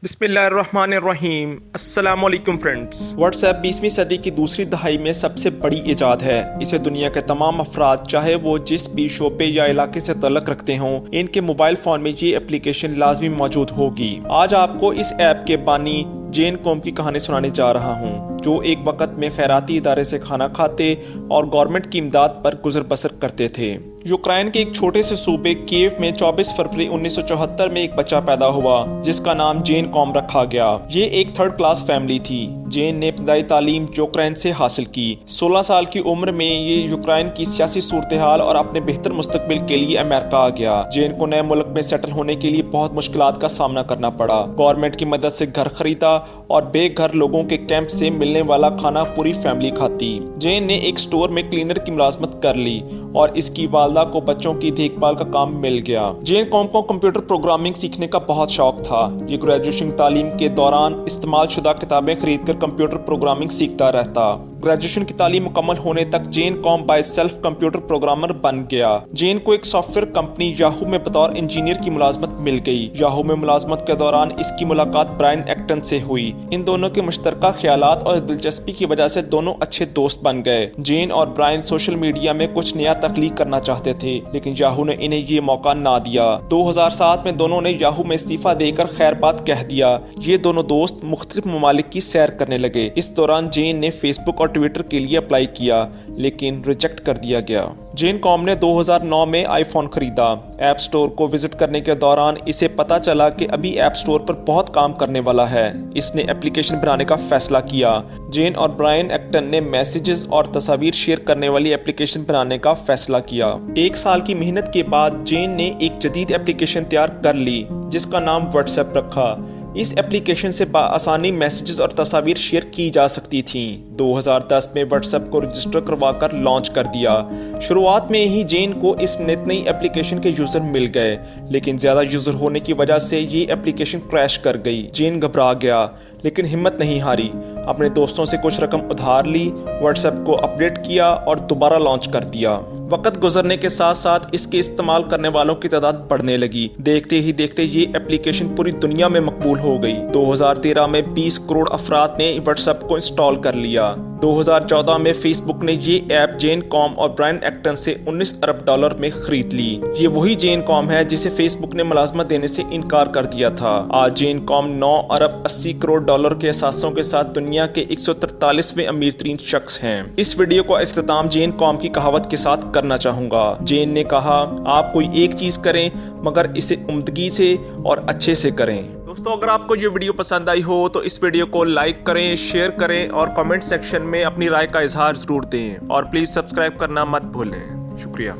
بسم اللہ الرحمن الرحیم۔ السلام علیکم فرینڈز۔ واٹس ایپ 20ویں صدی کی دوسری دہائی میں سب سے بڑی ایجاد ہے۔ اسے دنیا کے تمام افراد چاہے وہ جس بھی شعبے یا علاقے سے تعلق رکھتے ہوں، ان کے موبائل فون میں یہ اپلیکیشن لازمی موجود ہوگی۔ آج آپ کو اس ایپ کے بانی جین کوم کی کہانی سنانے جا رہا ہوں، جو ایک وقت میں خیراتی ادارے سے کھانا کھاتے اور گورنمنٹ کی امداد پر گزر بسر کرتے تھے۔ یوکرائن کے ایک چھوٹے سے صوبے کیو میں 24 فروری 1974 میں ایک بچہ پیدا ہوا جس کا نام جین کوم رکھا گیا۔ یہ ایک تھرڈ کلاس فیملی تھی۔ جین نے ابتدائی تعلیم یوکرائن سے حاصل کی۔ 16 سال کی عمر میں یہ یوکرائن کی سیاسی صورتحال اور اپنے بہتر مستقبل کے لیے امریکہ آ گیا۔ جین کو نئے ملک میں سیٹل ہونے کے لیے بہت مشکلات کا سامنا کرنا پڑا۔ گورنمنٹ کی مدد سے گھر خریدا اور بے گھر لوگوں کے کیمپ سے ملنے والا کھانا پوری فیملی کھاتی۔ جین نے ایک سٹور میں کلینر کی ملازمت کر لی اور اس کی والدہ کو بچوں کی دیکھ بھال کا کام مل گیا۔ جین کوم کو کمپیوٹر پروگرامنگ سیکھنے کا بہت شوق تھا۔ یہ گریجویشن تعلیم کے دوران استعمال شدہ کتابیں خرید کر کمپیوٹر پروگرامنگ سیکھتا رہتا۔ گریجویشن کی تعلیم مکمل ہونے تک جین کوم بائی سیلف کمپیوٹر پروگرامر بن گیا۔ جین کو ایک سافٹ ویئر کمپنی یاہو میں بطور انجینئر کی ملازمت مل گئی۔ یاہو میں ملازمت کے دوران اس کی ملاقات برائن ایکٹن سے ہوئی۔ ان دونوں کے مشترکہ خیالات اور دلچسپی کی وجہ سے دونوں اچھے دوست بن گئے۔ جین اور برائن سوشل میڈیا میں کچھ نیا تخلیق کرنا چاہتے تھے، لیکن یاہو نے انہیں یہ موقع نہ دیا۔ 2007 میں دونوں نے یاہو میں استعفیٰ دے کر خیر بات کہہ دیا۔ یہ دونوں دوست مختلف ممالک کی سیر کرنے لگے۔ اس دوران جین نے فیس بک اور ٹویٹر کے لیے اپلائی کیا، لیکن ریجیکٹ کر دیا گیا۔ جین کوم نے 2009 میں آئی فون خریدا۔ ایپ سٹور کو وزٹ کرنے کے دوران اسے پتا چلا کہ ابھی ایپ سٹور پر بہت کام کرنے والا ہے۔ اس نے اپلیکیشن بنانے کا فیصلہ کیا۔ جین اور برائن ایکٹن نے میسیجز اور تصاویر شیئر کرنے والی اپلیکیشن بنانے کا فیصلہ کیا۔ 1 سال کی محنت کے بعد جین نے ایک جدید اپلیکیشن تیار کر لی جس کا نام واٹس ایپ رکھا۔ اس اپلیکیشن سے بآسانی میسیجز اور تصاویر شیئر کی جا سکتی تھیں۔ 2010 میں واٹس ایپ کو رجسٹر کروا کر لانچ کر دیا۔ شروعات میں ہی جین کو اس نئی اپلیکیشن کے یوزر مل گئے، لیکن زیادہ یوزر ہونے کی وجہ سے یہ اپلیکیشن کریش کر گئی۔ جین گھبرا گیا، لیکن ہمت نہیں ہاری۔ اپنے دوستوں سے کچھ رقم ادھار لی، واٹس ایپ کو اپڈیٹ کیا اور دوبارہ لانچ کر دیا۔ وقت گزرنے کے ساتھ ساتھ اس کے استعمال کرنے والوں کی تعداد بڑھنے لگی۔ دیکھتے ہی دیکھتے یہ اپلیکیشن پوری دنیا میں مقبول ہو گئی۔ 2013 میں 20 کروڑ افراد نے واٹس ایپ کو انسٹال کر لیا۔ 2014 میں فیس بک نے یہ ایپ جین کوم اور برائن ایکٹن سے $19 ارب میں خرید لی۔ یہ وہی جین کوم ہے جسے فیس بک نے ملازمت دینے سے انکار کر دیا تھا۔ آج جین کوم $9.80 کے اثاثوں کے ساتھ دنیا کے 143ویں امیر ترین شخص ہیں۔ اس ویڈیو کو اختتام جین کوم کی کہاوت کے ساتھ کرنا چاہوں گا۔ جین نے کہا، آپ کوئی ایک چیز کریں مگر اسے عمدگی سے اور اچھے سے کریں۔ دوستو، اگر آپ کو یہ ویڈیو پسند آئی ہو تو اس ویڈیو کو لائک کریں، شیئر کریں اور کمنٹ سیکشن میں اپنی رائے کا اظہار ضرور دیں، اور پلیز سبسکرائب کرنا مت بھولیں۔ شکریہ۔